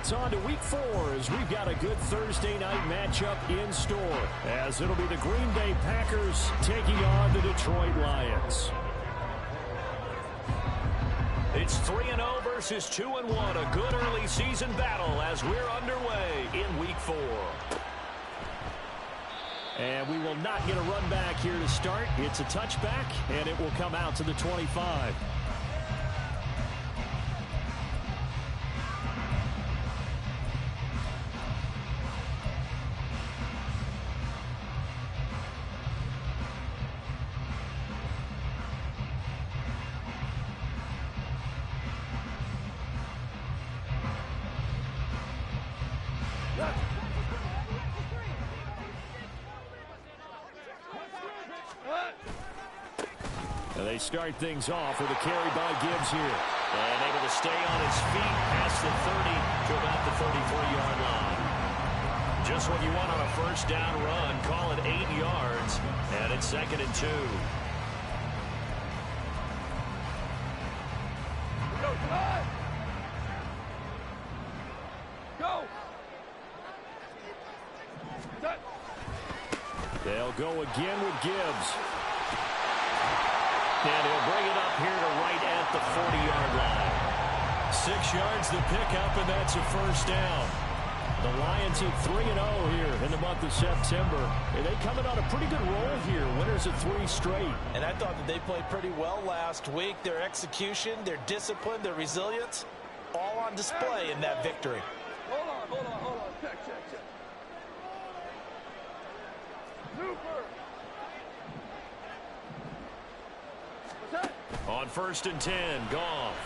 It's on to week 4 as we've got a good Thursday night matchup in store, as it'll be the Green Bay Packers taking on the Detroit Lions. It's 3-0 versus 2-1. A good early season battle as we're underway in week 4. And we will not get a run back here to start. It's a touchback, and it will come out to the 25. They start things off with a carry by Gibbs here. And able to stay on his feet past the 30 to about the 33-yard line. Just what you want on a first down run. Call it 8 yards. And it's 2nd and 2. They'll go again with Gibbs. And he'll bring it up here to right at the 40-yard line. 6 yards the pickup, and that's a first down. The Lions at 3-0 here in the month of September. And they coming on a pretty good roll here. Winners of 3 straight. And I thought that they played pretty well last week. Their execution, their discipline, their resilience, all on display in that victory. Hold on. Check. Super. On 1st and 10, Goff.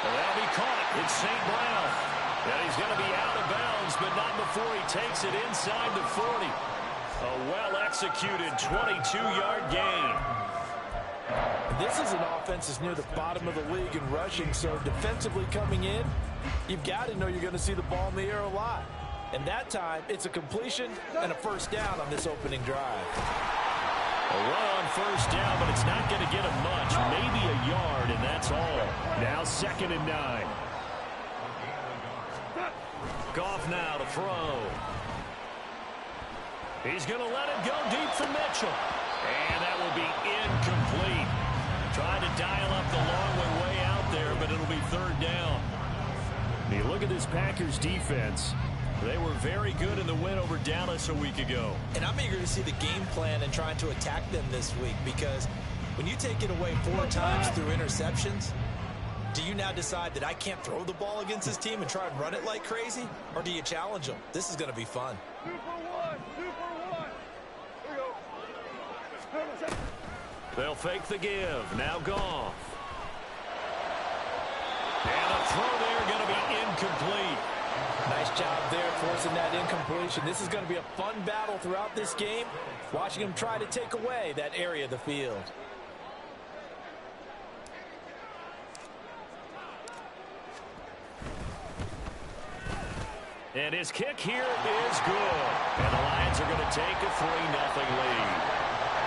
That'll be caught. It's St. Brown. And he's going to be out of bounds, but not before he takes it inside the 40. A well-executed 22-yard gain. This is an offense that's near the bottom of the league in rushing, so defensively coming in, you've got to know you're going to see the ball in the air a lot. And that time, it's a completion and a first down on this opening drive. A run on first down, but it's not going to get him much. Maybe a yard, and that's all. Now 2nd and 9. Goff now to throw. He's going to let it go deep for Mitchell. And that will be incomplete. Trying to dial up the long way out there, but it'll be 3rd down. You look at this Packers defense. They were very good in the win over Dallas a week ago. And I'm eager to see the game plan and trying to attack them this week, because when you take it away 4 times through interceptions, do you now decide that I can't throw the ball against this team and try and run it like crazy? Or do you challenge them? This is going to be fun. Super one. Here we go. They'll fake the give. Now Goff. And a throw there going to be incomplete. Nice job there forcing that incompletion. This is going to be a fun battle throughout this game, watching them try to take away that area of the field. And his kick here is good. And the Lions are going to take a 3-0 lead.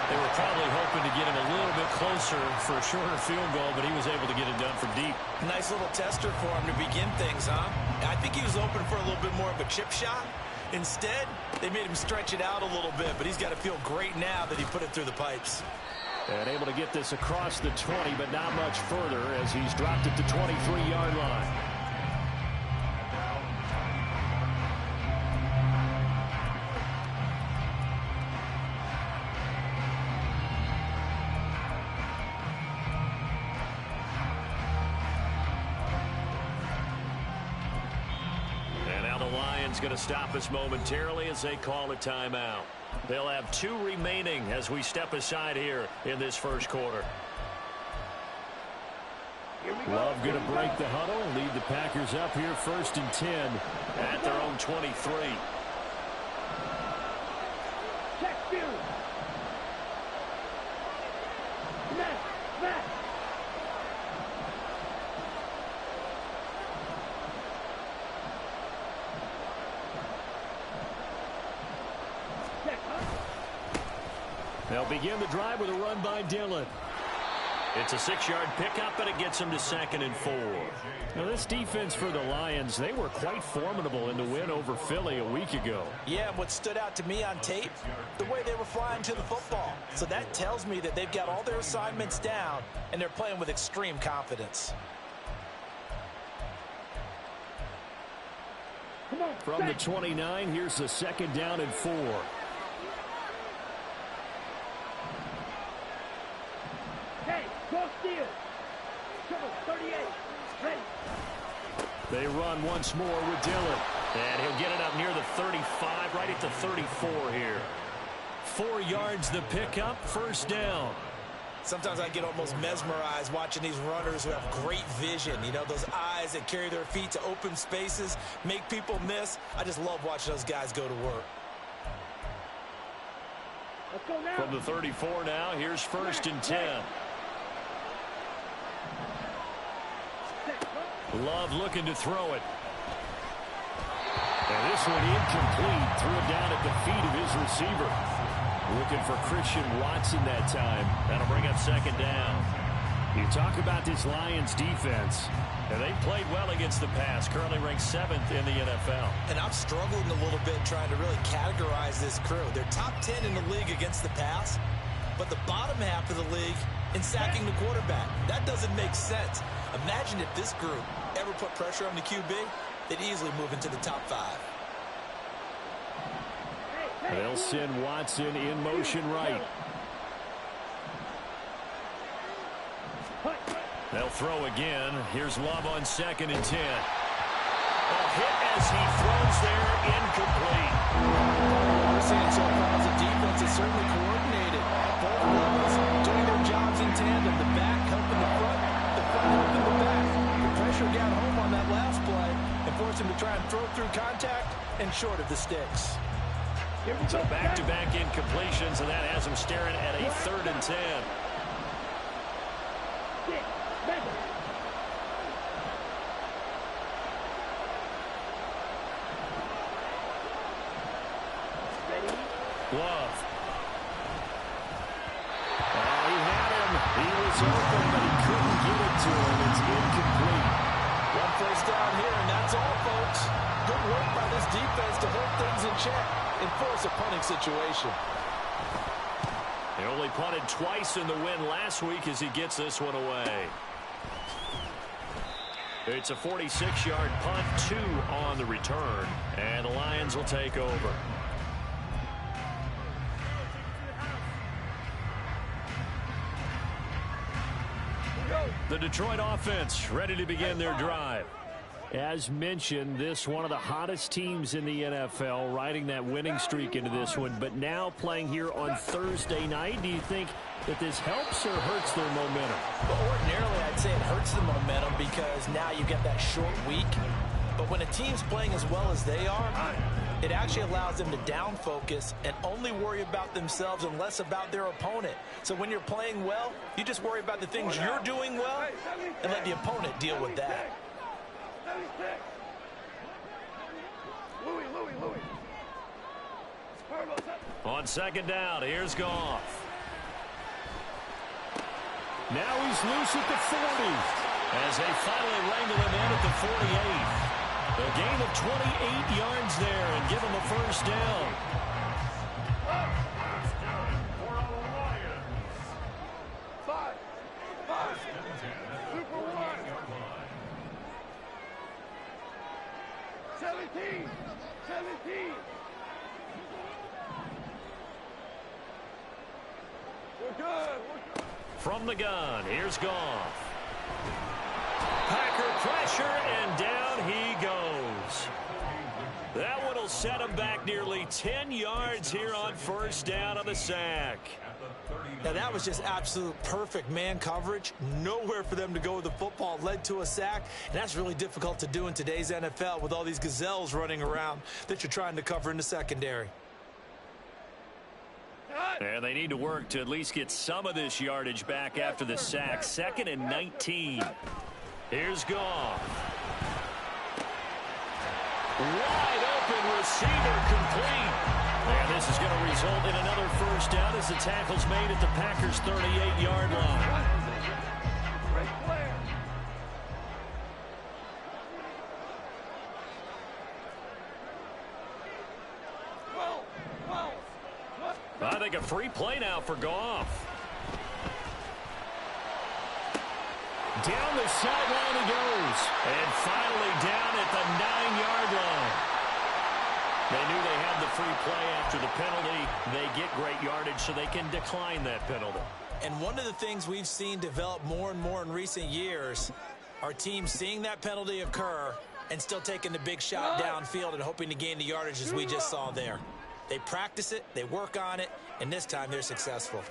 They were probably hoping to get him a little bit closer for a shorter field goal, but he was able to get it done from deep. Nice little tester for him to begin things, huh? I think he was open for a little bit more of a chip shot. Instead, they made him stretch it out a little bit, but he's got to feel great now that he put it through the pipes. And able to get this across the 20, but not much further as he's dropped it to 23-yard line. Going to stop us momentarily as they call a timeout. They'll have 2 remaining as we step aside here in this first quarter. Love going to break the huddle and lead the Packers up here 1st and 10 at their own 23. They'll begin the drive with a run by Dillon. It's a 6-yard pickup, and it gets them to 2nd and 4. Now, this defense for the Lions, they were quite formidable in the win over Philly a week ago. Yeah, and what stood out to me on tape, the way they were flying to the football. So that tells me that they've got all their assignments down, and they're playing with extreme confidence. From the 29, here's the 2nd down and 4. Hey, cross field. Trouble, 38. Ready. They run once more with Dillon. And he'll get it up near the 35, right at the 34 here. 4 yards the pickup, 1st down. Sometimes I get almost mesmerized watching these runners who have great vision. You know, those eyes that carry their feet to open spaces, make people miss. I just love watching those guys go to work. Let's go now. From the 34 now, here's 1st and 10. Love looking to throw it. And this one incomplete. Threw it down at the feet of his receiver. Looking for Christian Watson that time. That'll bring up 2nd down. You talk about this Lions defense. And they played well against the pass. Currently ranked 7th in the NFL. And I'm struggling a little bit trying to really categorize this crew. They're top 10 in the league against the pass, but the bottom half of the league in sacking the quarterback. That doesn't make sense. Imagine if this group ever put pressure on the QB, they'd easily move into the top 5. They'll send Watson in motion right. They'll throw again. Here's Love on 2nd and 10. A hit as he throws there, incomplete. We're seeing so far as the defense is certainly coordinated at both levels, doing their jobs in tandem. The back helping the front helping the back. The pressure got home on that last play and forced him to try and throw through contact and short of the sticks. So back-to-back incompletions, and that has him staring at a 3rd and 10. Love. Oh, he had him. He was open, but he couldn't get it to him. It's incomplete. 1 first down here, and that's all, folks. Good work by this defense to hold things in check and force a punting situation. They only punted twice in the win last week as he gets this one away. It's a 46-yard punt, 2 on the return, and the Lions will take over. The Detroit offense ready to begin their drive. As mentioned, this one of the hottest teams in the NFL, riding that winning streak into this one, but now playing here on Thursday night. Do you think that this helps or hurts their momentum? Well, ordinarily, I'd say it hurts the momentum because now you get that short week. But when a team's playing as well as they are, it actually allows them to down focus and only worry about themselves and less about their opponent. So when you're playing well, you just worry about the things you're doing well and let the opponent deal with that. Louis. On 2nd down, here's Goff. Now he's loose at the 40. As they finally wrangle him in at the 48. A gain of 28 yards there and give him a 1st down. Five. Super 1. 17. We're good. From the gun, here's Goff. Packer pressure, and down he goes. That one will set him back nearly 10 yards here on 1st down on the sack. Now, that was just absolute perfect man coverage. Nowhere for them to go with the football. Led to a sack, and that's really difficult to do in today's NFL with all these gazelles running around that you're trying to cover in the secondary. And they need to work to at least get some of this yardage back after the sack. 2nd and 19. Here's Goff. Wide open receiver, complete. And this is going to result in another 1st down as the tackle's made at the Packers' 38-yard line. think a free play now for Goff. Down the sideline he goes. And finally down at the 9-yard line. They knew they had the free play after the penalty. They get great yardage so they can decline that penalty. And one of the things we've seen develop more and more in recent years are teams seeing that penalty occur and still taking the big shot downfield and hoping to gain the yardage as we just saw there. They practice it, they work on it, and this time they're successful.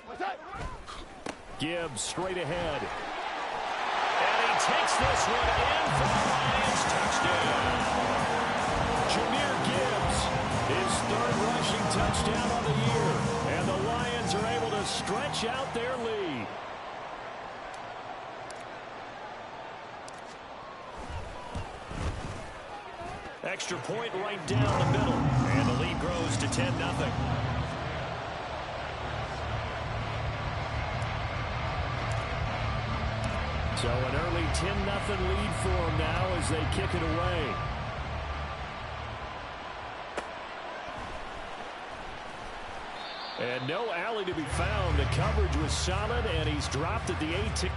Gibbs straight ahead. And he takes this one in for the Lions. Touchdown. Jahmyr Gibbs, his third rushing touchdown on the year. And the Lions are able to stretch out their lead. Extra point right down the middle. And the lead grows to 10-0. So an early 10-0 lead for them now as they kick it away. And no alley to be found. The coverage was solid, and he's dropped at the 18.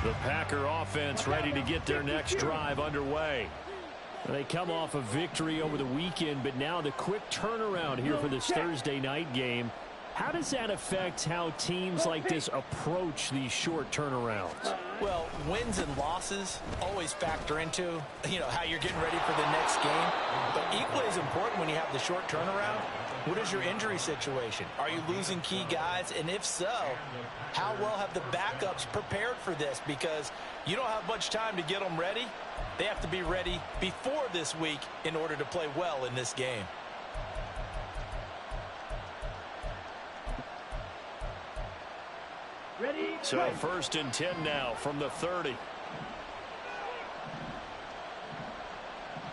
The Packer offense ready to get their next drive underway. They come off a victory over the weekend, but now the quick turnaround here for this Thursday night game. How does that affect how teams like this approach these short turnarounds? Well, wins and losses always factor into, how you're getting ready for the next game. But equally as important when you have the short turnaround, what is your injury situation? Are you losing key guys? And if so, how well have the backups prepared for this? Because you don't have much time to get them ready. They have to be ready before this week in order to play well in this game. Ready? So 1st and 10 now from the 30.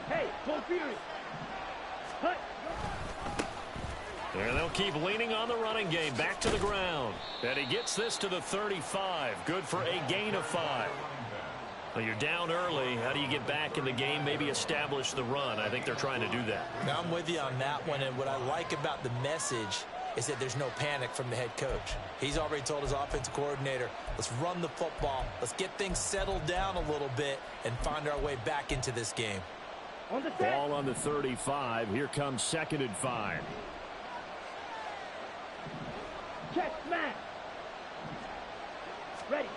Hey, go Fury. Cut. And they'll keep leaning on the running game. Back to the ground. And he gets this to the 35. Good for a gain of 5. Well, you're down early. How do you get back in the game? Maybe establish the run. I think they're trying to do that. Now, I'm with you on that one. And what I like about the message is that there's no panic from the head coach. He's already told his offensive coordinator, let's run the football. Let's get things settled down a little bit and find our way back into this game. On the Ball on the 35. Here comes 2nd and 5. Check, smash. Ready.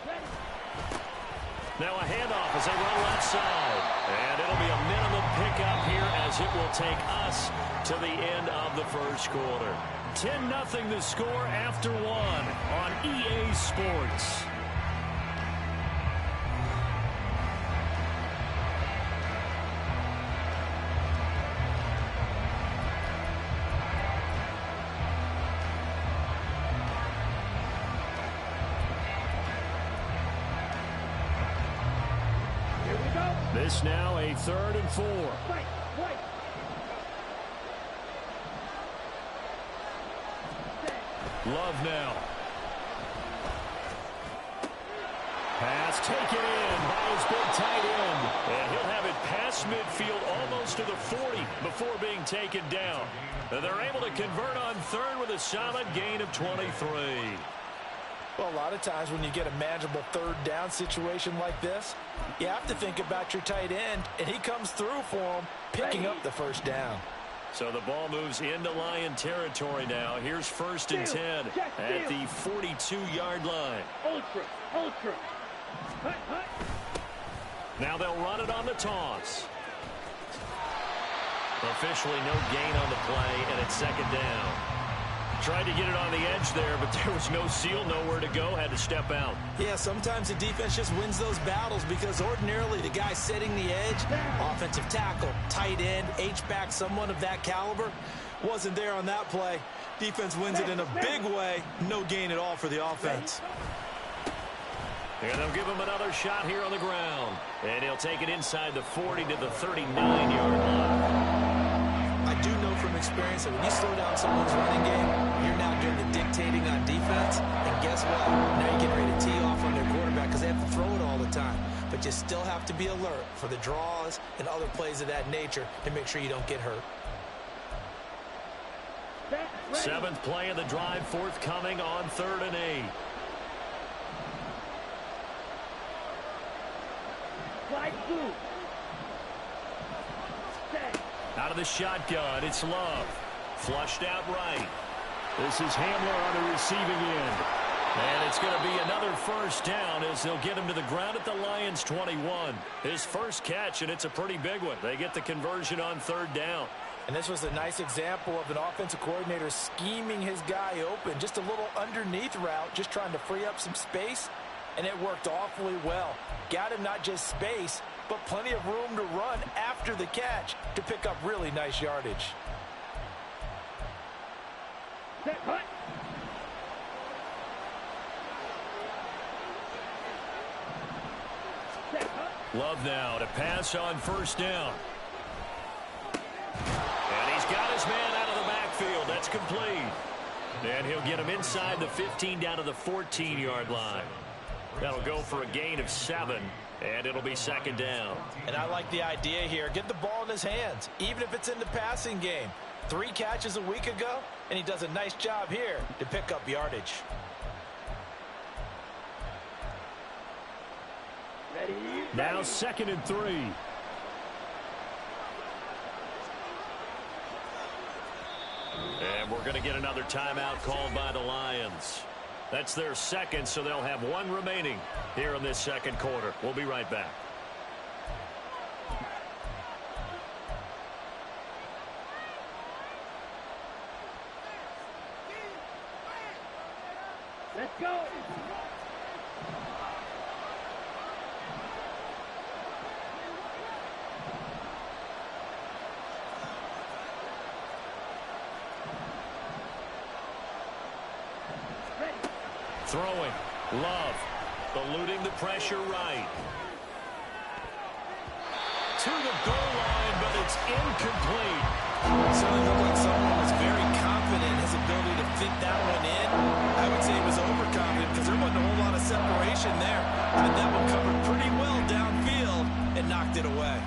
Now a handoff as they run left side. And it'll be a minimum pickup here as it will take us to the end of the first quarter. 10-0 the score after 1 on EA Sports. Here we go. This now a 3rd and 4. Fight. Love now. Pass taken in by his big tight end. And he'll have it past midfield almost to the 40 before being taken down. And they're able to convert on 3rd with a solid gain of 23. Well, a lot of times when you get a manageable 3rd down situation like this, you have to think about your tight end, and he comes through for him, picking up the 1st down. So the ball moves into Lion territory now. Here's 1st and 10 at the 42-yard line. Ultra. Hut. Now they'll run it on the toss. Officially no gain on the play, and it's 2nd down. Tried to get it on the edge there, but there was no seal, nowhere to go, had to step out. Yeah, sometimes the defense just wins those battles because ordinarily the guy setting the edge, offensive tackle, tight end, H-back, someone of that caliber, wasn't there on that play. Defense wins it in a big way. No gain at all for the offense. And they'll give him another shot here on the ground. And he'll take it inside the 40 to the 39-yard line. I do know from experience that when you slow down someone's running game, you're now doing the dictating on defense. And guess what? Now you're getting ready to tee off on their quarterback because they have to throw it all the time. But you still have to be alert for the draws and other plays of that nature to make sure you don't get hurt. Seventh play of the drive forthcoming on 3rd and 8. Slide through. Set. Out of the shotgun, it's Love. Flushed out right. This is Hamler on the receiving end. And it's going to be another first down as they'll get him to the ground at the Lions' 21. His first catch, and it's a pretty big one. They get the conversion on 3rd down. And this was a nice example of an offensive coordinator scheming his guy open. Just a little underneath route, just trying to free up some space. And it worked awfully well. Got him not just space, but plenty of room to run after the catch to pick up really nice yardage. Set. Hut. Set. Hut. Love now to pass on 1st down. And he's got his man out of the backfield. That's complete. And he'll get him inside the 15 down to the 14-yard line. That'll go for a gain of 7, and it'll be 2nd down. And I like the idea here. Get the ball in his hands, even if it's in the passing game. 3 catches a week ago, and he does a nice job here to pick up yardage. Ready. Now 2nd and 3. And we're going to get another timeout called by the Lions. That's their second, so they'll have 1 remaining here in this 2nd quarter. We'll be right back. Let's go. Throwing. Love. Eluding the pressure right. To the goal line, but it's incomplete. Certainly looked like someone was very confident in his ability to fit that one in. I would say he was overconfident because there wasn't a whole lot of separation there. Had that one covered pretty well downfield and knocked it away.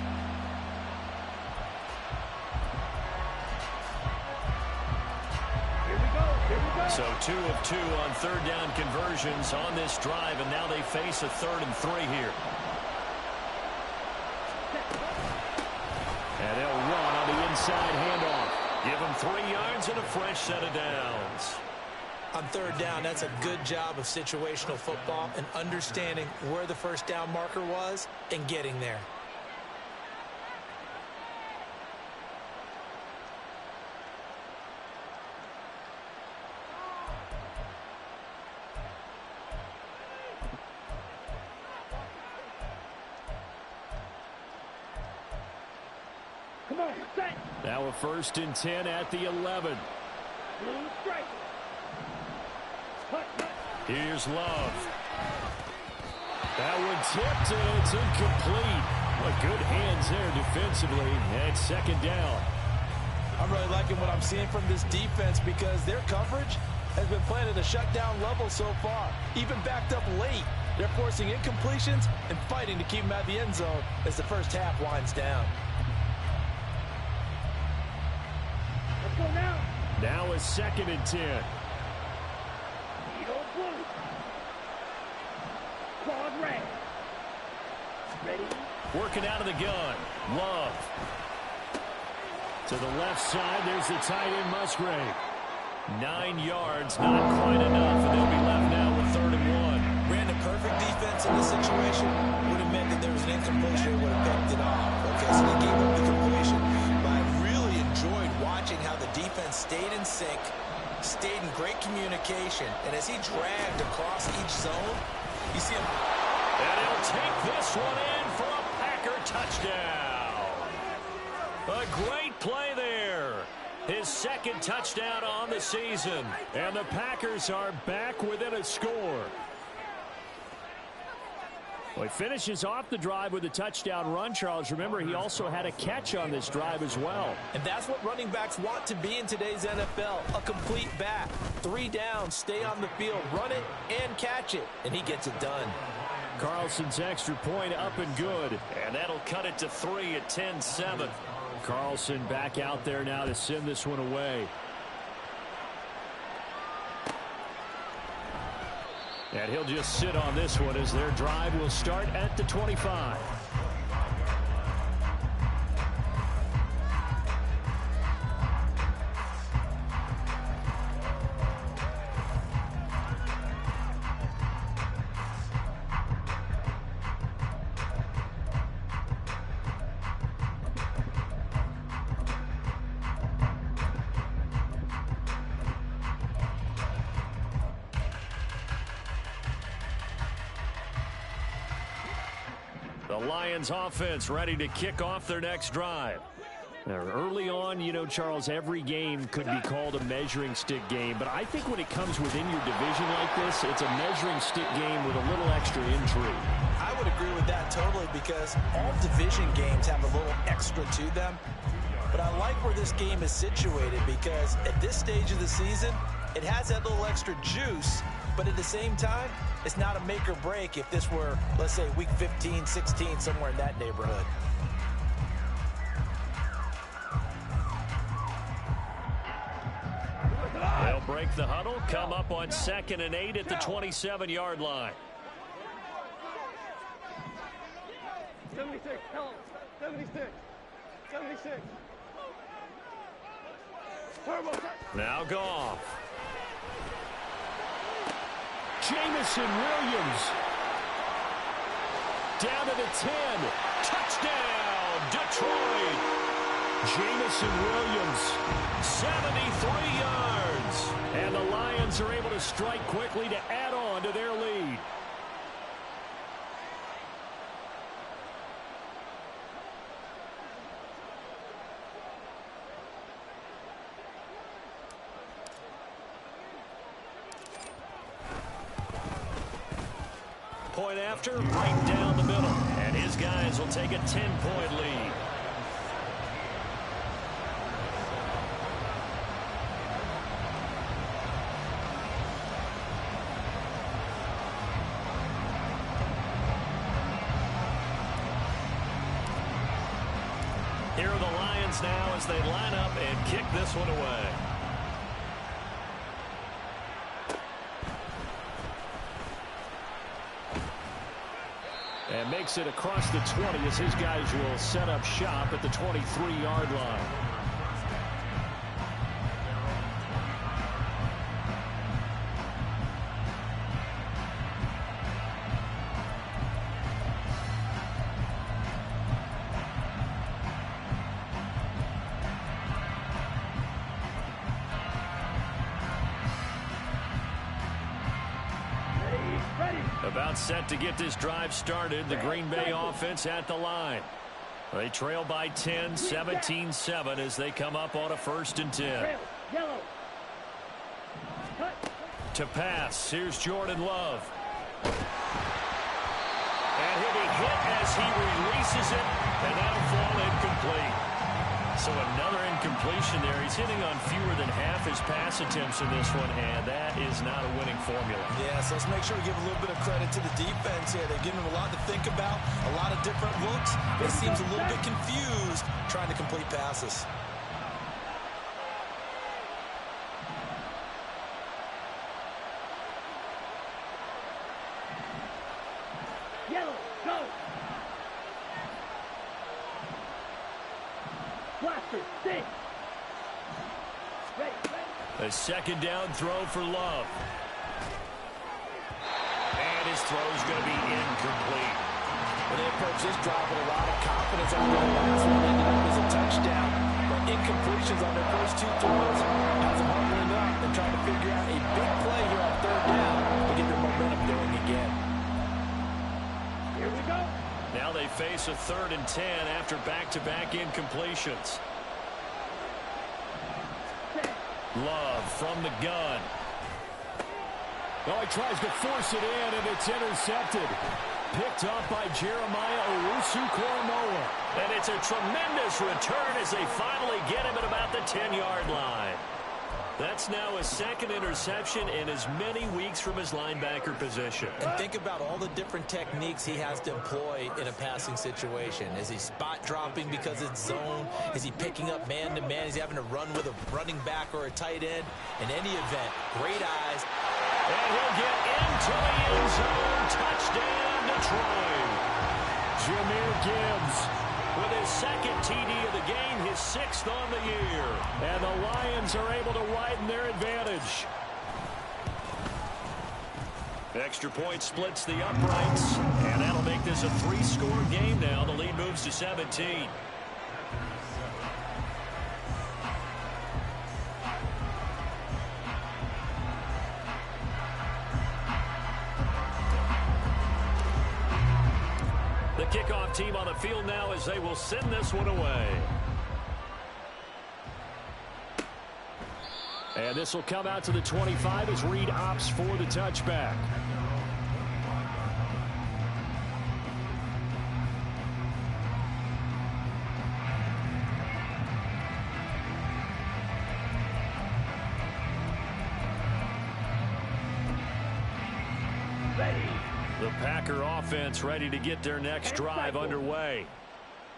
So 2 of 2 on 3rd down conversions on this drive, and now they face a 3rd and 3 here. And they'll run on the inside handoff. Give them 3 yards and a fresh set of downs. On 3rd down, that's a good job of situational football and understanding where the first down marker was and getting there. Come on, set. Now a 1st and 10 at the 11. Blue strike. Hut, hut. Here's Love. That one tipped, and it's incomplete. But good hands there defensively at 2nd down. I'm really liking what I'm seeing from this defense because their coverage has been playing at a shutdown level so far. Even backed up late, they're forcing incompletions and fighting to keep them at the end zone as the first half winds down. Let's go now. Now a 2nd and 10. Eagle blue. Quad red. Ready. Working out of the gun. Love. To the left side, there's the tight end Musgrave. 9 yards, not quite enough, and they'll be left now with 3rd and 1. Brandon, perfect defense in this situation would have meant that there was an incompletion, would have picked it off. Okay, so they gave up the completion, but I really enjoyed watching how the defense stayed in sync, stayed in great communication, and as he dragged across each zone, you see him. And he'll take this one in for a Packer touchdown. A great play there. His second touchdown on the season. And the Packers are back within a score. Well, he finishes off the drive with a touchdown run, Charles. Remember, he also had a catch on this drive as well. And that's what running backs want to be in today's NFL, a complete back. 3 downs, stay on the field, run it, and catch it. And he gets it done. Carlson's extra point up and good. And that'll cut it to 3 at 10-7. Carlson back out there now to send this one away. And he'll just sit on this one as their drive will start at the 25. The Lions offense ready to kick off their next drive. Now, early on, you know, Charles, every game could be called a measuring stick game. But I think when it comes within your division like this, it's a measuring stick game with a little extra intrigue. I would agree with that totally because all division games have a little extra to them. But I like where this game is situated because at this stage of the season, it has that little extra juice. But at the same time, it's not a make or break if this were, let's say, week 15, 16, somewhere in that neighborhood. They'll break the huddle, come up on 2nd and 8 at the 27-yard line. 76, help, 76, 76. Now Goff. Jameson Williams. Down to the 10. Touchdown, Detroit. Jameson Williams, 73 yards. And the Lions are able to strike quickly to add on to their lead. Point after, right down the middle. And his guys will take a 10-point lead. Here are the Lions now as they line up and kick this one away. And makes it across the 20 as his guys will set up shop at the 23-yard line. About set to get this drive started. The Green Bay offense at the line. They trail by 10, 17-7 as they come up on a 1st and 10. To pass, here's Jordan Love. And he'll be hit as he releases it, and that'll fall incomplete. So another incompletion there. He's hitting on fewer than half his pass attempts in this one, and that is not a winning formula. Yeah, so let's make sure we give a little bit of credit to the defense here. They're giving him a lot to think about, a lot of different looks. He seems a little bit confused trying to complete passes. Yellow, go! Blaster, stay! A 2nd down throw for Love. And his throw is going to be incomplete. Well, they approach this drive with a lot of confidence. On the last one ended up as a touchdown. But incompletions on their first 2 throws has them huddling up and trying to figure out a big play here on third down to get their momentum going again. Here we go. Now they face a 3rd and 10 after back-to-back incompletions. Love from the gun. Oh, he tries to force it in, and it's intercepted. Picked up by Jeremiah Owusu-Koramoah. And it's a tremendous return as they finally get him at about the 10-yard line. That's now his 2nd interception in as many weeks from his linebacker position. And think about all the different techniques he has to employ in a passing situation. Is he spot dropping because it's zone? Is he picking up man-to-man? Is he having to run with a running back or a tight end? In any event, great eyes. And he'll get into the end zone. Touchdown, Detroit. Jahmyr Gibbs with his 2nd TD of the game, his 6th on the year. And the Lions are able to widen their advantage. Extra point splits the uprights, and that'll make this a 3-score game now. The lead moves to 17. The kickoff team on the field now as they will send this one away. And this will come out to the 25 as Reed opts for the touchback. The Packer offense ready to get their next drive underway.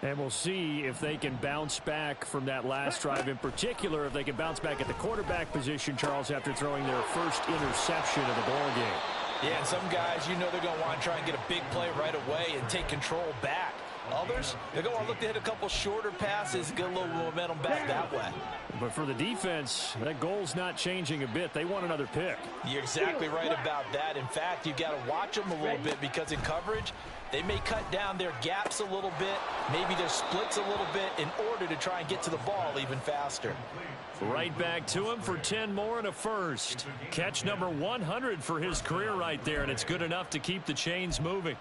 And we'll see if they can bounce back from that last drive, in particular if they can bounce back at the quarterback position, Charles, after throwing their first interception of the ballgame. Yeah, and some guys, you know they're going to want to try and get a big play right away and take control back. Others, they're going to look to hit a couple shorter passes, get a little momentum back that way. But for the defense, that goal's not changing a bit. They want another pick. You're exactly right about that. In fact, you've got to watch them a little bit because in coverage, they may cut down their gaps a little bit, maybe their splits a little bit in order to try and get to the ball even faster. Right back to him for 10 more and a first. Catch number 100 for his career right there, and it's good enough to keep the chains moving.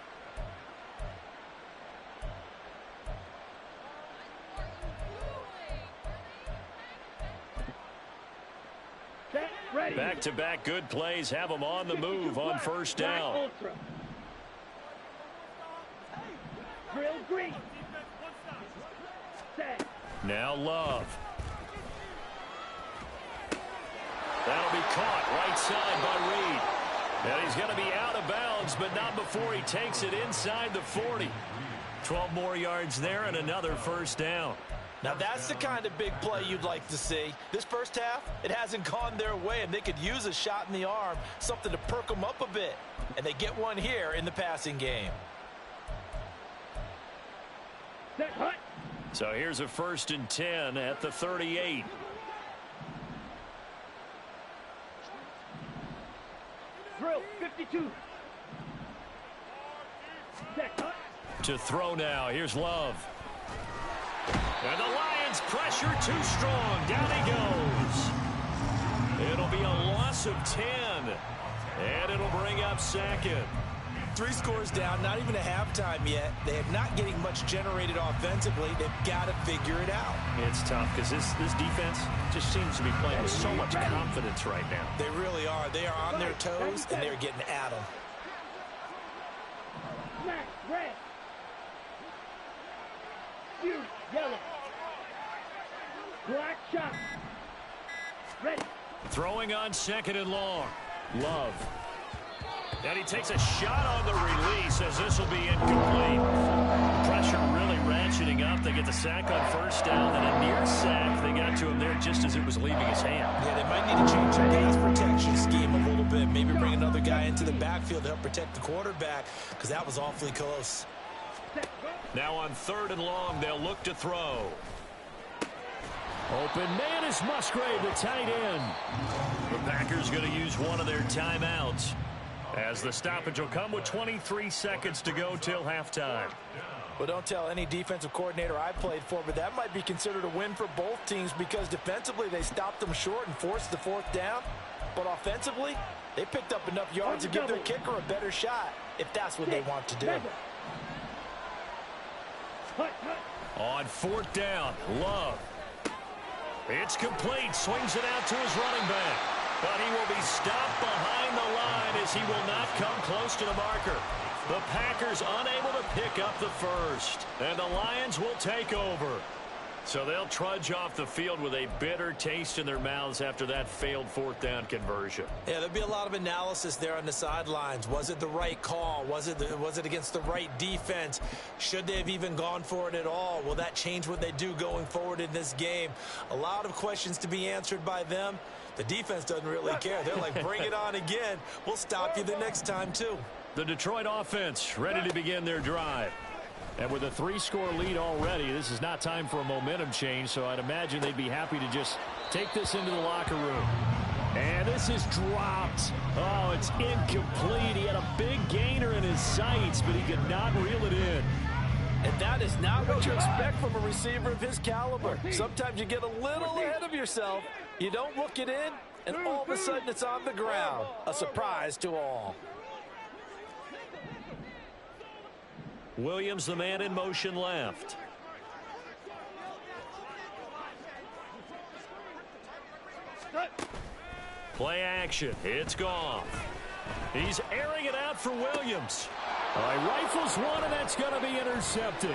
Back-to-back good plays have them on the move on first down. Now Love. That'll be caught right side by Reed. And he's going to be out of bounds, but not before he takes it inside the 40. 12 more yards there and another first down. Now that's the kind of big play you'd like to see. This first half, it hasn't gone their way, and they could use a shot in the arm, something to perk them up a bit. And they get one here in the passing game. So here's a 1st and 10 at the 38. Drill, 52. To throw now. Here's Love. And the Lions pressure too strong. Down he goes. It'll be a loss of 10. And it'll bring up 2nd. 3 scores down, not even a halftime yet. They're not getting much generated offensively. They've got to figure it out. It's tough because this defense just seems to be playing with so much confidence right now. They really are. They are on their toes, and they're getting at them. Red. Yellow. Black shot. Ready. Throwing on 2nd and long. Love. And he takes a shot on the release as this will be incomplete. Pressure really ratcheting up. They get the sack on first down, and a near sack. They got to him there just as it was leaving his hand. Yeah, they might need to change their pass protection scheme a little bit. Maybe bring another guy into the backfield to help protect the quarterback because that was awfully close. Now on 3rd and long, they'll look to throw. Open man is Musgrave, the tight end. The Packers going to use one of their timeouts as the stoppage will come with 23 seconds to go till halftime. Well, don't tell any defensive coordinator I played for, but that might be considered a win for both teams because defensively they stopped them short and forced the fourth down. But offensively, they picked up enough yards to give their kicker a better shot if that's what they want to do. On fourth down, Love. It's complete. Swings it out to his running back. But he will be stopped behind the line as he will not come close to the marker. The Packers unable to pick up the first. And the Lions will take over. So they'll trudge off the field with a bitter taste in their mouths after that failed fourth down conversion. Yeah, there'll be a lot of analysis there on the sidelines. Was it the right call? Was it against the right defense? Should they have even gone for it at all? Will that change what they do going forward in this game? A lot of questions to be answered by them. The defense doesn't really care. They're like, bring it on again. We'll stop you the next time, too. The Detroit offense ready to begin their drive. And with a 3-score lead already, this is not time for a momentum change, so I'd imagine they'd be happy to just take this into the locker room. And this is dropped. Oh, it's incomplete. He had a big gainer in his sights, but he could not reel it in. And that is not what you expect from a receiver of his caliber. Sometimes you get a little ahead of yourself. You don't look it in, and all of a sudden it's on the ground. A surprise to all. Williams, the man in motion left. Play action. It's gone. He's airing it out for Williams. He rifles one, and that's going to be intercepted.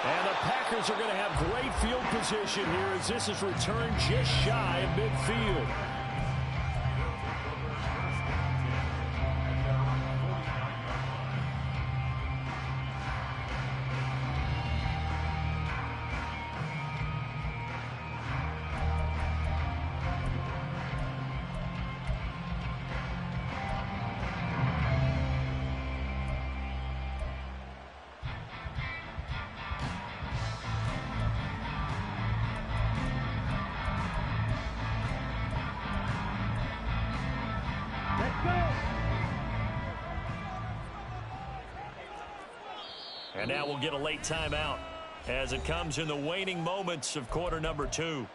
And the Packers are going to have great field position here as this is returned just shy of midfield. And now we'll get a late timeout as it comes in the waning moments of quarter number 2.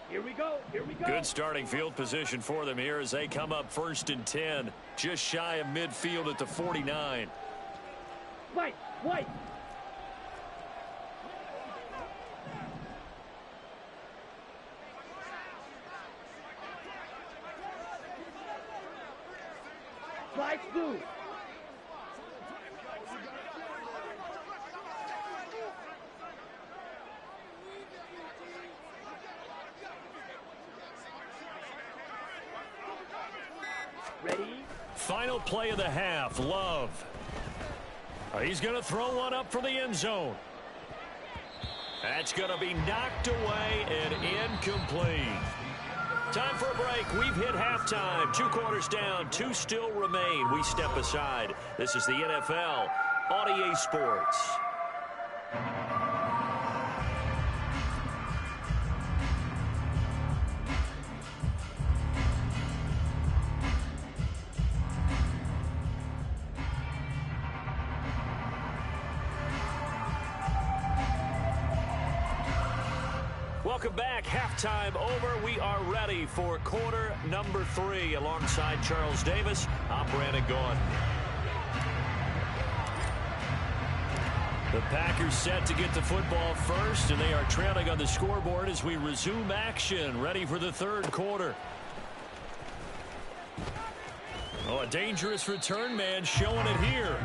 Here we go. Here we go. Good starting field position for them here as they come up 1st and 10, just shy of midfield at the 49. White. Slide through. Ready? Final play of the half, Love. He's going to throw one up for the end zone. That's going to be knocked away and incomplete. Time for a break. We've hit halftime. 2 quarters down. 2 still remain. We step aside. This is the NFL on EA Sports. Welcome back. Halftime over. We are ready for quarter number 3 alongside Charles Davis. I'm Brandon Gaudin. The Packers set to get the football first, and they are trailing on the scoreboard as we resume action, ready for the 3rd quarter. Oh, a dangerous return man showing it here.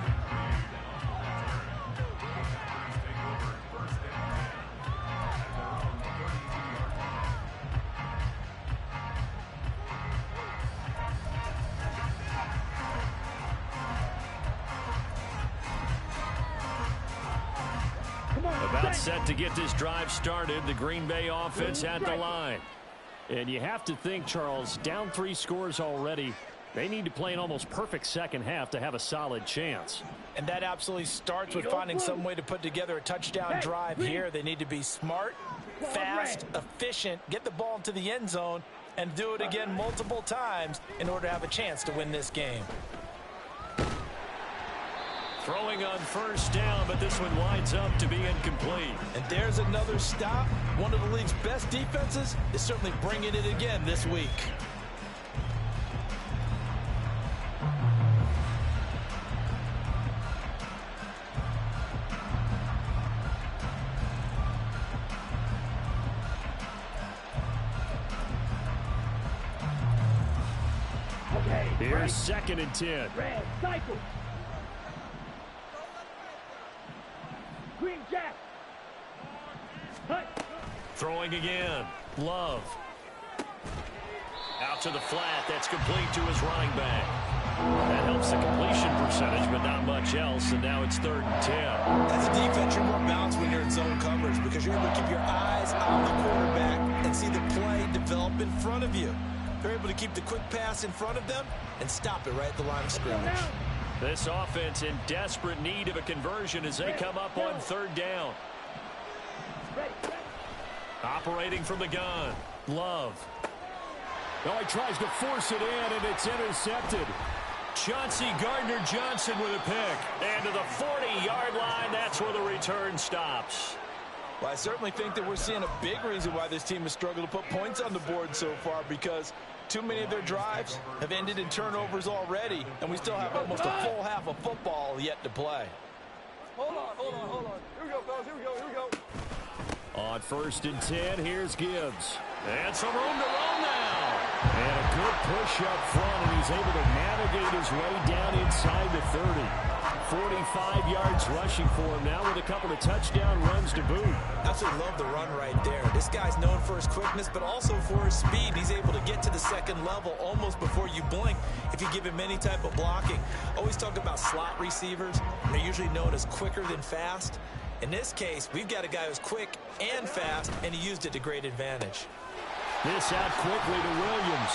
About set to get this drive started, the Green Bay offense at the line. And you have to think, Charles, down 3 scores already. They need to play an almost perfect second half to have a solid chance. And that absolutely starts with finding some way to put together a touchdown drive here. They need to be smart fast, efficient, get the ball into the end zone, and do it again multiple times in order to have a chance to win this game. Throwing on first down, but this one winds up to be incomplete. And there's another stop. One of the league's best defenses is certainly bringing it again this week. Here's 2nd and 10. Red, cycle. Green jack. Hut. Throwing again. Love. Out to the flat. That's complete to his running back. That helps the completion percentage, but not much else. And now it's 3rd and 10. As a defense, you're more balanced when you're in zone coverage because you're able to keep your eyes on the quarterback and see the play develop in front of you. They're able to keep the quick pass in front of them and stop it right at the line of scrimmage. This offense in desperate need of a conversion as they come up on 3rd down. Operating from the gun. Love. Oh, he tries to force it in, and it's intercepted. Chauncey Gardner-Johnson with a pick. And to the 40-yard line, that's where the return stops. Well, I certainly think that we're seeing a big reason why this team has struggled to put points on the board so far, because too many of their drives have ended in turnovers already, and we still have almost a full half of football yet to play. Hold on. Here we go, fellas. Here we go. On 1st and 10, here's Gibbs. And some room to run now. And a good push up front, and he's able to navigate his way down inside the 30. 45 yards rushing for him now with a couple of touchdown runs to boot. Absolutely love the run right there. This guy's known for his quickness, but also for his speed. He's able to get to the second level almost before you blink if you give him any type of blocking. Always talk about slot receivers. They're usually known as quicker than fast. In this case, we've got a guy who's quick and fast, and he used it to great advantage. This out quickly to Williams.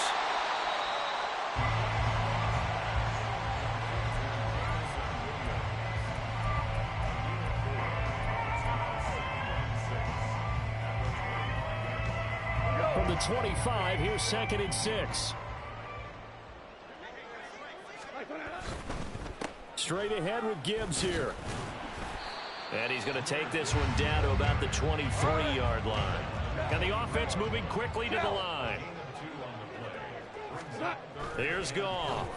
From the 25, here's 2nd and 6. Straight ahead with Gibbs here. And he's going to take this one down to about the 23-yard line. And the offense moving quickly to the line. Here's Goff.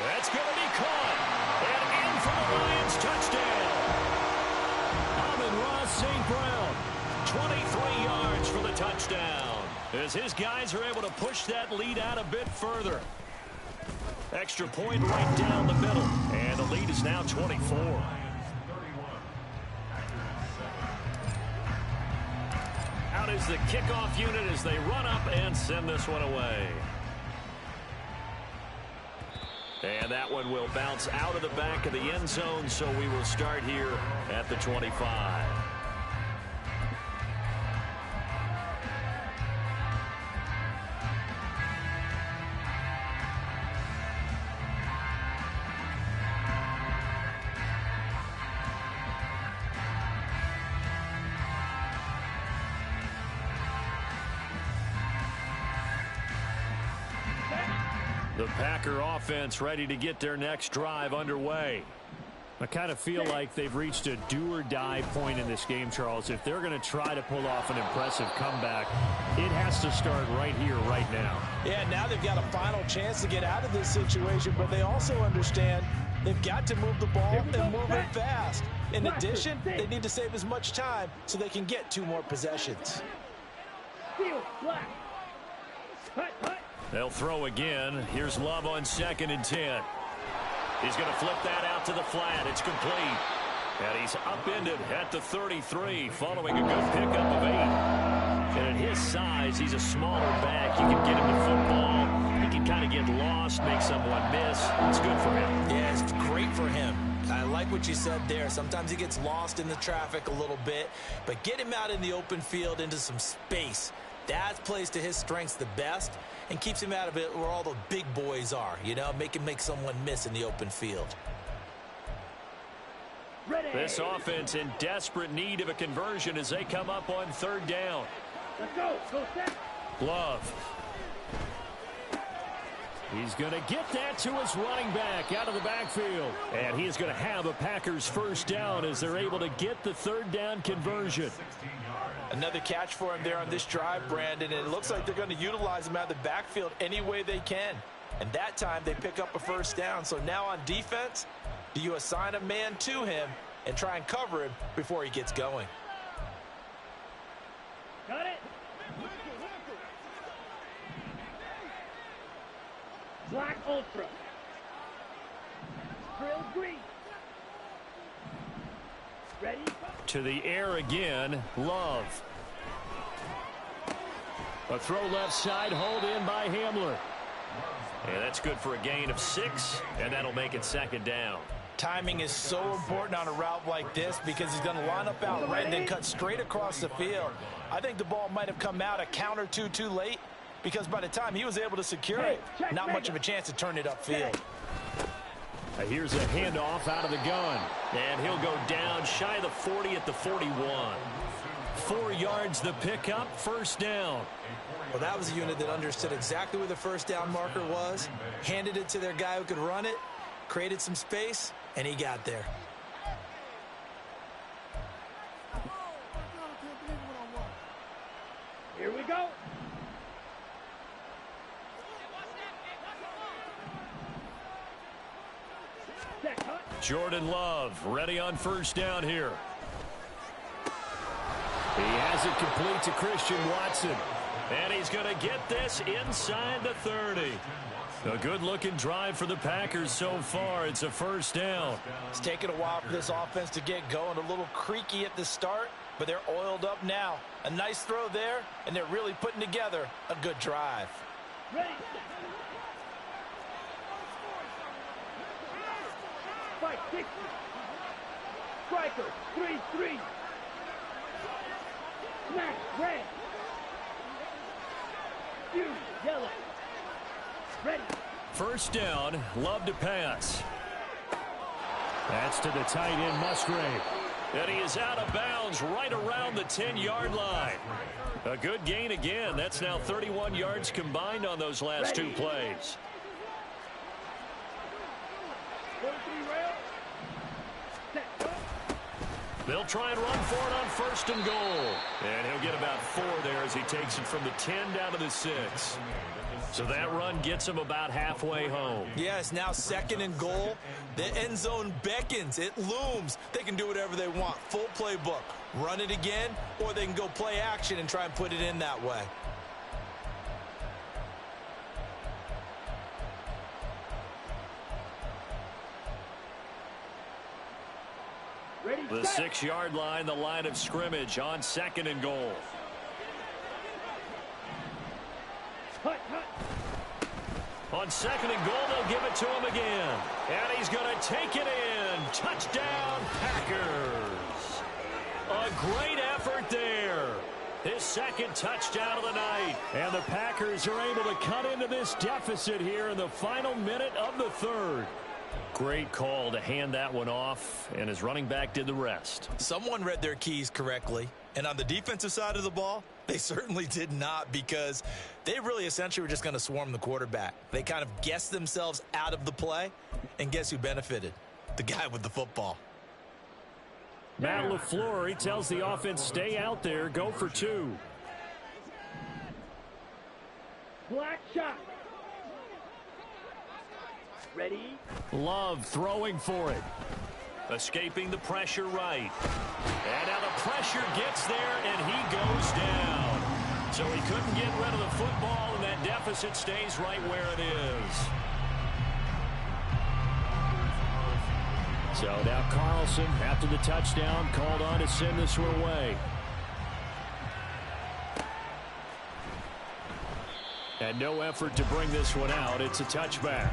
That's going to be caught. And in for the Lions touchdown. Amon-Ra St. Brown. 23 yards for the touchdown. As his guys are able to push that lead out a bit further. Extra point right down the middle. And the lead is now 24. Out is the kickoff unit as they run up and send this one away. And that one will bounce out of the back of the end zone, so we will start here at the 25. The Packer offense ready to get their next drive underway. I kind of feel like they've reached a do-or-die point in this game, Charles. If they're going to try to pull off an impressive comeback, it has to start right here, right now. Yeah, now they've got a final chance to get out of this situation, but they also understand they've got to move the ball and move it fast. In addition, they need to save as much time so they can get 2 more possessions. Field, black. Hut. They'll throw again. Here's Love on 2nd and 10. He's going to flip that out to the flat. It's complete. And he's upended at the 33 following a good pickup of 8. And at his size, he's a smaller back. You can get him the football. He can kind of get lost, make someone miss. It's good for him. Yeah, it's great for him. I like what you said there. Sometimes he gets lost in the traffic a little bit, but get him out in the open field into some space. That plays to his strengths the best and keeps him out of it where all the big boys are, you know, make someone miss in the open field. Ready. This offense in desperate need of a conversion as they come up on third down. Let's go. Go set. Love. He's going to get that to his running back out of the backfield. And he is going to have a Packers first down as they're able to get the third down conversion. Another catch for him there on this drive, Brandon, and it looks like they're going to utilize him out of the backfield any way they can. And that time they pick up a first down. So now on defense, do you assign a man to him and try and cover him before he gets going? Got it. Black Ultra. Grill green. Ready? To the air again, Love. A throw left side, hold in by Hamler. And that's good for a gain of 6, and that'll make it second down. Timing is so important on a route like this because he's going to line up out right and then cut straight across the field. I think the ball might have come out a count or two too late because by the time he was able to secure it, not much of a chance to turn it upfield. Here's a handoff out of the gun. And he'll go down shy of the 40 at the 41. 4 yards the pickup, first down. Well, that was a unit that understood exactly where the first down marker was, handed it to their guy who could run it, created some space, and he got there. Here we go. Jordan Love ready on first down here. He has it complete to Christian Watson. And he's going to get this inside the 30. A good-looking drive for the Packers so far. It's a first down. It's taken a while for this offense to get going. A little creaky at the start, but they're oiled up now. A nice throw there, and they're really putting together a good drive. Ready. Fight 60. Striker 3-3. Smash red. Fuse yellow. Ready. First down, Love to pass. That's to the tight end, Musgrave. And he is out of bounds right around the 10-yard line. A good gain again. That's now 31 yards combined on those last 2 plays. 43 rail. Set. Go. They'll try and run for it on first and goal. And he'll get about 4 there as he takes it from the 10 down to the 6. So that run gets him about halfway home. Yes, now second and goal. The end zone beckons. It looms. They can do whatever they want. Full playbook. Run it again, or they can go play action and try and put it in that way. Ready, the 6-yard line, the line of scrimmage on second and goal. Hut, hut. On second and goal, they'll give it to him again. And he's going to take it in. Touchdown, Packers. A great effort there. His second touchdown of the night. And the Packers are able to cut into this deficit here in the final minute of the third. Great call to hand that one off, and his running back did the rest. Someone read their keys correctly, and on the defensive side of the ball, they certainly did not, because they really essentially were just going to swarm the quarterback. They kind of guessed themselves out of the play, and guess who benefited? The guy with the football. Matt LaFleur, he tells the offense, stay out there, go for 2. Black shot. Ready. Love throwing for it. Escaping the pressure right. And now the pressure gets there, and he goes down. So he couldn't get rid of the football, and that deficit stays right where it is. So now Carlson, after the touchdown, called on to send this one away. And no effort to bring this one out. It's a touchback.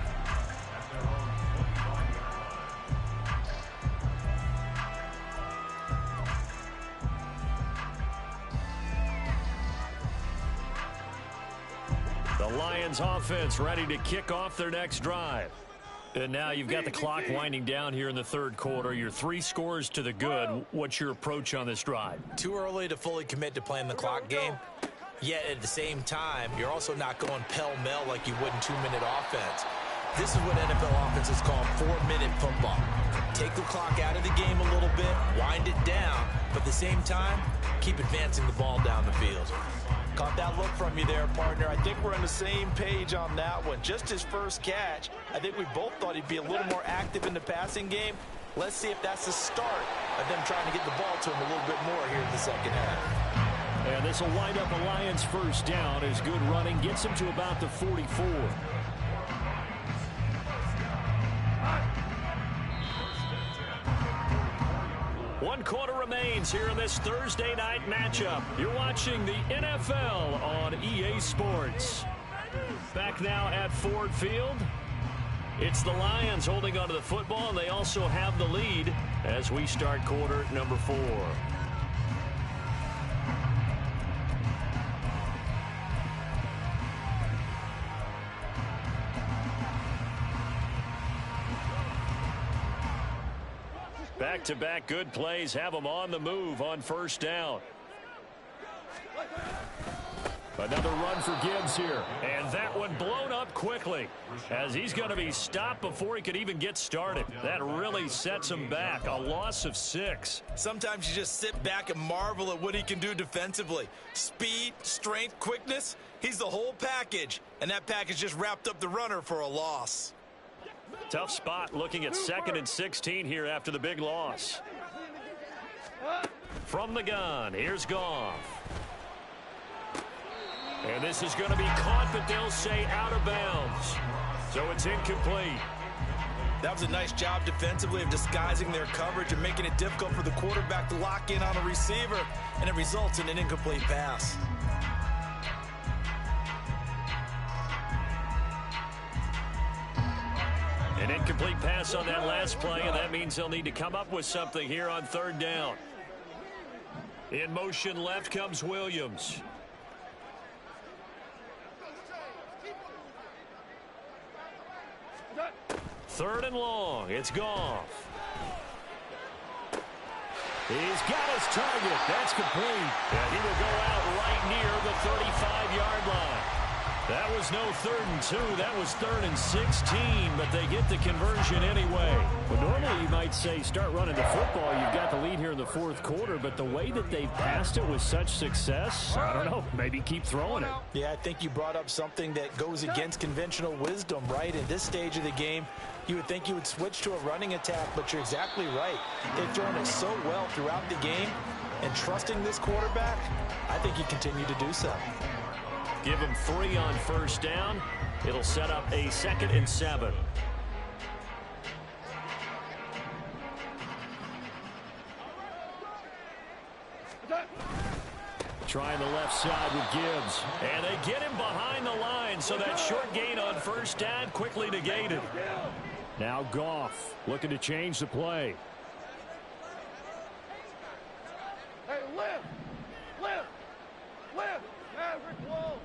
The Lions offense ready to kick off their next drive. And now you've got the clock winding down here in the third quarter. You're 3 scores to the good. What's your approach on this drive? Too early to fully commit to playing the clock game. Yet at the same time, you're also not going pell-mell like you would in 2-minute offense. This is what NFL offenses call 4-minute football. Take the clock out of the game a little bit, wind it down, but at the same time, keep advancing the ball down the field. Caught that look from you there, partner. I think we're on the same page on that one. Just his first catch, I think we both thought he'd be a little more active in the passing game. Let's see if that's the start of them trying to get the ball to him a little bit more here in the second half. And this will wind up a Lions first down as good running gets him to about the 44. One quarter remains here in this Thursday night matchup. You're watching the NFL on EA Sports. Back now at Ford Field. It's the Lions holding onto the football, and they also have the lead as we start quarter number 4. Back-to-back good plays have them on the move on first down. Another run for Gibbs here. And that one blown up quickly as he's going to be stopped before he could even get started. That really sets him back. A loss of 6. Sometimes you just sit back and marvel at what he can do defensively. Speed, strength, quickness. He's the whole package. And that package just wrapped up the runner for a loss. Tough spot looking at 2nd and 16 here after the big loss. From the gun, here's Goff. And this is going to be caught, but they'll say out of bounds. So it's incomplete. That was a nice job defensively of disguising their coverage and making it difficult for the quarterback to lock in on a receiver, and it results in an incomplete pass. An incomplete pass on that last play, and that means they'll need to come up with something here on third down. In motion left comes Williams. Third and long. It's Goff. He's got his target. That's complete. And he will go out right near the 35-yard line. That was no 3rd and 2. That was 3rd and 16, but they get the conversion anyway. Well, normally you might say start running the football. You've got the lead here in the 4th quarter, but the way that they've passed it with such success, I don't know, maybe keep throwing it. Yeah, I think you brought up something that goes against conventional wisdom, right? In this stage of the game, you would think you would switch to a running attack, but you're exactly right. They've thrown it so well throughout the game, and trusting this quarterback, I think you continue to do so. Give him 3 on first down. It'll set up a 2nd and 7. Trying the left side with Gibbs. And they get him behind the line, so that short gain on first down quickly negated. Now Goff looking to change the play. Hey, lift! Lift! Lift! Maverick low!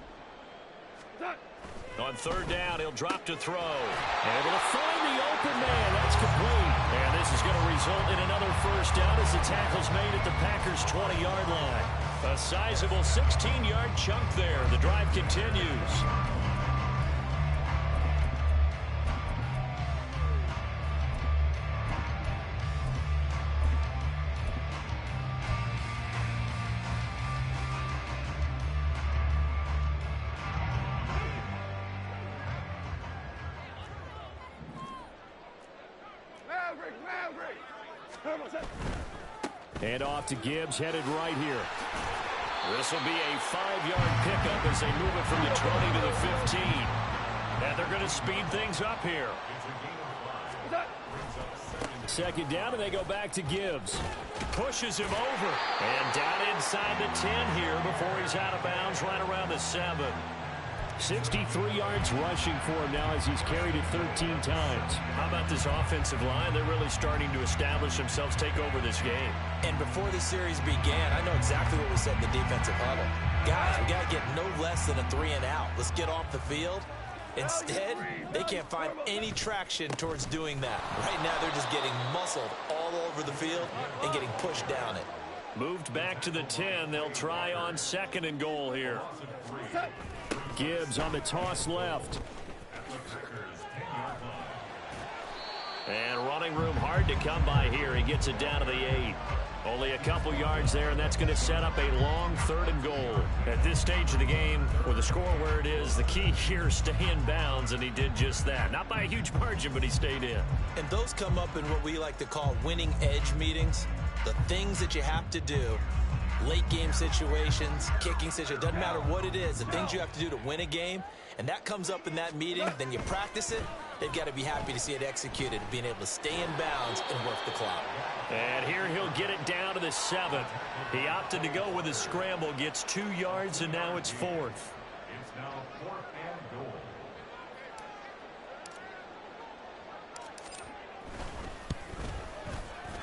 On third down, he'll drop to throw. Able to find the open man. That's complete. And this is going to result in another first down as the tackle's made at the Packers' 20-yard line. A sizable 16-yard chunk there. The drive continues. And off to Gibbs, headed right here. This will be a 5-yard pickup as they move it from the 20 to the 15. And they're going to speed things up here. Second down, and they go back to Gibbs. Pushes him over. And down inside the 10 here before he's out of bounds right around the 7. 63 yards rushing for him now as he's carried it 13 times. How about this offensive line? They're really starting to establish themselves, take over this game. And before the series began, I know exactly what we said in the defensive huddle. Guys, we got to get no less than a 3 and out. Let's get off the field Instead, they can't find any traction towards doing that. Right now, they're just getting muscled all over the field and getting pushed down it. Moved back to the 10. They'll try on 2nd and goal here. Gibbs on the toss left. And running room hard to come by here. He gets it down to the 8. Only a couple yards there, and that's going to set up a long 3rd and goal. At this stage of the game, with the score where it is, the key here is stay in bounds, and he did just that. Not by a huge margin, but he stayed in. And those come up in what we like to call winning edge meetings. The things that you have to do, late game situations, kicking situations, doesn't matter what it is, the things you have to do to win a game, and that comes up in that meeting, then you practice it. They've got to be happy to see it executed, being able to stay in bounds and work the clock. And here he'll get it down to the 7. He opted to go with a scramble, gets 2 yards, and now it's 4th. It's now 4th and goal.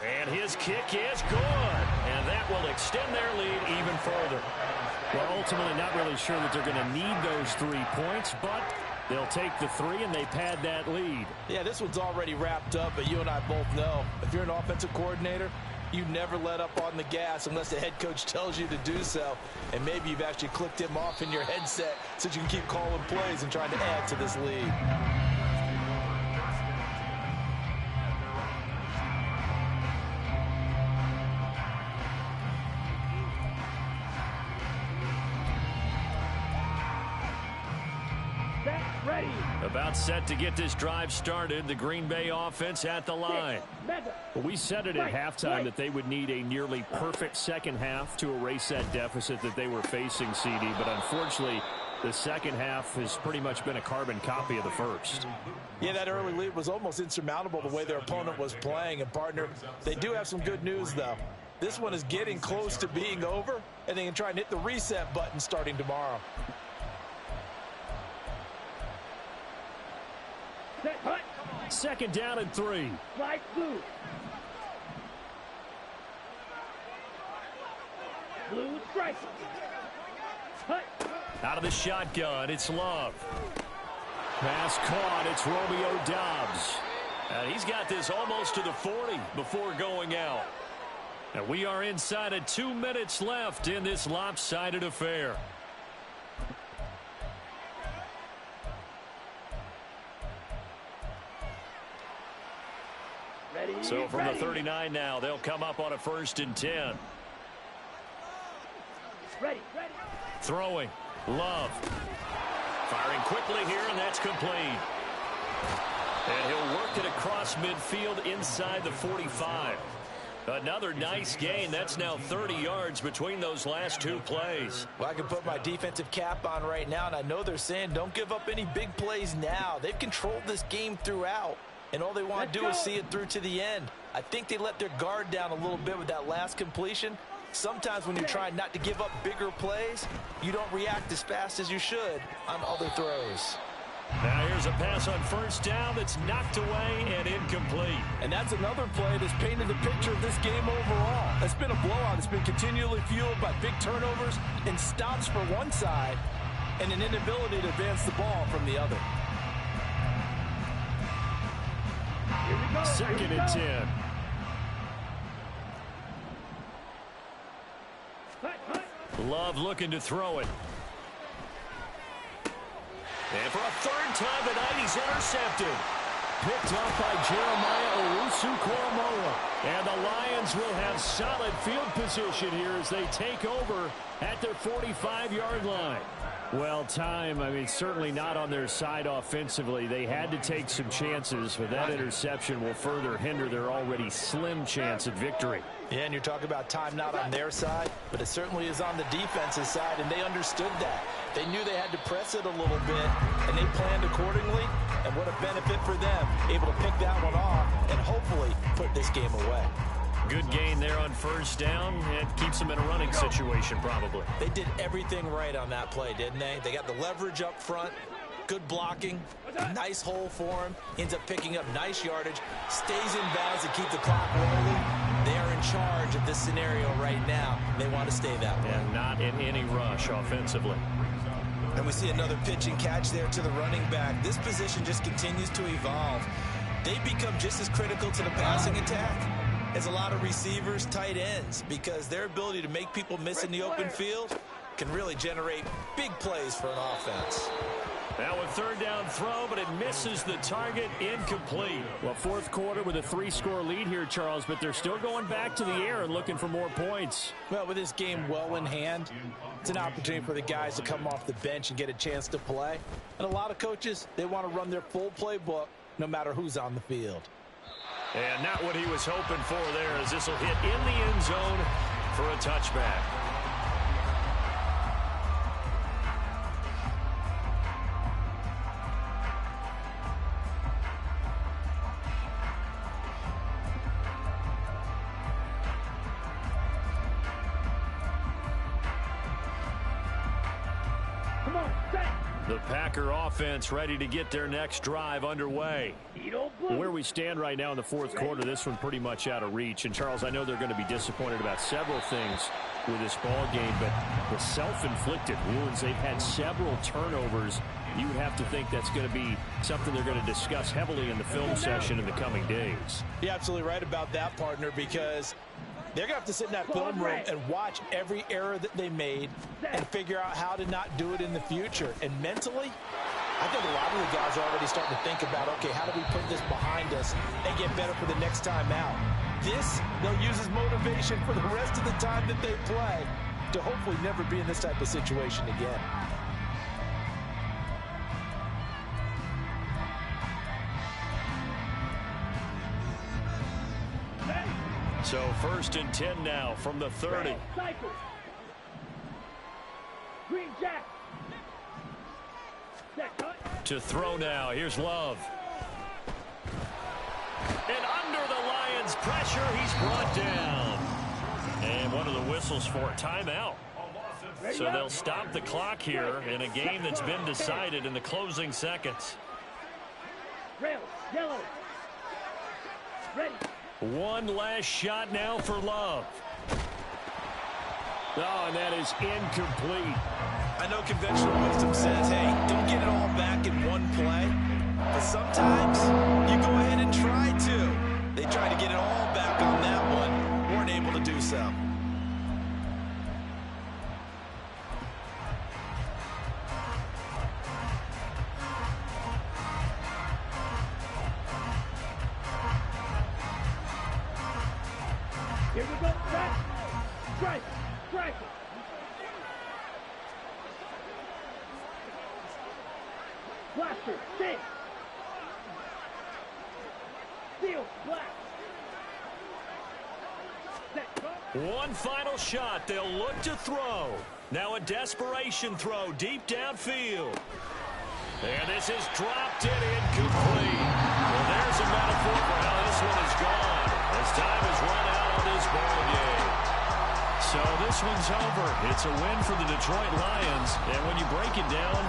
And his kick is good. And that will extend their lead even further. Well, ultimately not really sure that they're going to need those 3 points, but they'll take the 3 and they pad that lead. Yeah, this one's already wrapped up, but you and I both know if you're an offensive coordinator, you never let up on the gas unless the head coach tells you to do so. And maybe you've actually clicked him off in your headset so you can keep calling plays and trying to add to this lead. Ready. About set to get this drive started. The Green Bay offense at the line. Well, we said it at halftime that they would need a nearly perfect second half to erase that deficit that they were facing, CD. But unfortunately, the second half has pretty much been a carbon copy of the first. Yeah, that early lead was almost insurmountable the way their opponent was playing. And, partner, they do have some good news, though. This one is getting close to being over, and they can try and hit the reset button starting tomorrow. Set, hut. 2nd down and 3. Slide blue. Blue strike. Hut. Out of the shotgun, it's Love. Pass caught, it's Romeo Doubs. And he's got this almost to the 40 before going out. And we are inside of 2 minutes left in this lopsided affair. So from the 39 now, they'll come up on a 1st and 10. Ready. Throwing. Love. Firing quickly here, and that's complete. And he'll work it across midfield inside the 45. Another nice gain. That's now 30 yards between those last 2 plays. Well, I can put my defensive cap on right now, and I know they're saying don't give up any big plays now. They've controlled this game throughout. And all they want to do is see it through to the end. I think they let their guard down a little bit with that last completion. Sometimes when you're trying not to give up bigger plays, you don't react as fast as you should on other throws. Now here's a pass on 1st down that's knocked away and incomplete. And that's another play that's painted the picture of this game overall. It's been a blowout. It's been continually fueled by big turnovers and stops for one side and an inability to advance the ball from the other. 2nd and 10. Love looking to throw it. And for a 3rd time tonight, he's intercepted. Picked up by Jeremiah Owusu-Koramoah. And the Lions will have solid field position here as they take over at their 45-yard line. Well, time, certainly not on their side offensively. They had to take some chances, but that interception will further hinder their already slim chance at victory. Yeah, and you're talking about time not on their side, but it certainly is on the defense's side, and they understood that. They knew they had to press it a little bit, and they planned accordingly, and what a benefit for them, able to pick that one off and hopefully put this game away. Good gain there on 1st down. It keeps them in a running situation probably. They did everything right on that play, didn't they? They got the leverage up front, good blocking, nice hole for him, ends up picking up nice yardage, stays in bounds to keep the clock rolling. They are in charge of this scenario right now. They want to stay that way. And not in any rush offensively. And we see another pitch and catch there to the running back. This position just continues to evolve. They become just as critical to the passing attack as a lot of receivers, tight ends, because their ability to make people miss in the open field can really generate big plays for an offense. Now a third down throw, but it misses the target, incomplete. Well, fourth quarter with a 3-score lead here, Charles, but they're still going back to the air and looking for more points. Well, with this game well in hand, it's an opportunity for the guys to come off the bench and get a chance to play. And a lot of coaches, they want to run their full playbook no matter who's on the field. And not what he was hoping for there, as this will hit in the end zone for a touchback. The Packer offense ready to get their next drive underway. Where we stand right now in the fourth quarter, this one pretty much out of reach. And, Charles, I know they're going to be disappointed about several things with this ball game, but the self-inflicted wounds, they've had several turnovers. You would have to think that's going to be something they're going to discuss heavily in the film session in the coming days. You're absolutely right about that, partner, because they're going to have to sit in that film room and watch every error that they made and figure out how to not do it in the future. And mentally, I think a lot of the guys are already starting to think about, okay, how do we put this behind us and get better for the next time out? This, they'll use as motivation for the rest of the time that they play to hopefully never be in this type of situation again. So 1st and 10 now from the 30. Cycle. Green Jack. To throw now. Here's Love. And under the Lions' pressure, he's brought down. And one of the whistles for a timeout. So they'll stop the clock here in a game that's been decided in the closing seconds. Rail, yellow. Ready. One last shot now for Love. Oh, and that is incomplete. I know conventional wisdom says, hey, don't get it all back in one play. But sometimes you go ahead and try to. They tried to get it all back on that one. Weren't able to do so. Here we go. Back. Strike. Strike. Blaster. Six. Steel. Black. Set. One final shot. They'll look to throw. Now a desperation throw deep downfield. And this is dropped in incomplete. Well, there's a metaphor for how this one is gone. As time is run out on this ball game. So this one's over. It's a win for the Detroit Lions. And when you break it down,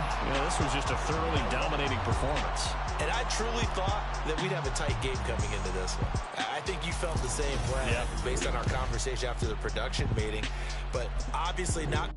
this was just a thoroughly dominating performance. And I truly thought that we'd have a tight game coming into this one. I think you felt the same way based on our conversation after the production meeting. But obviously not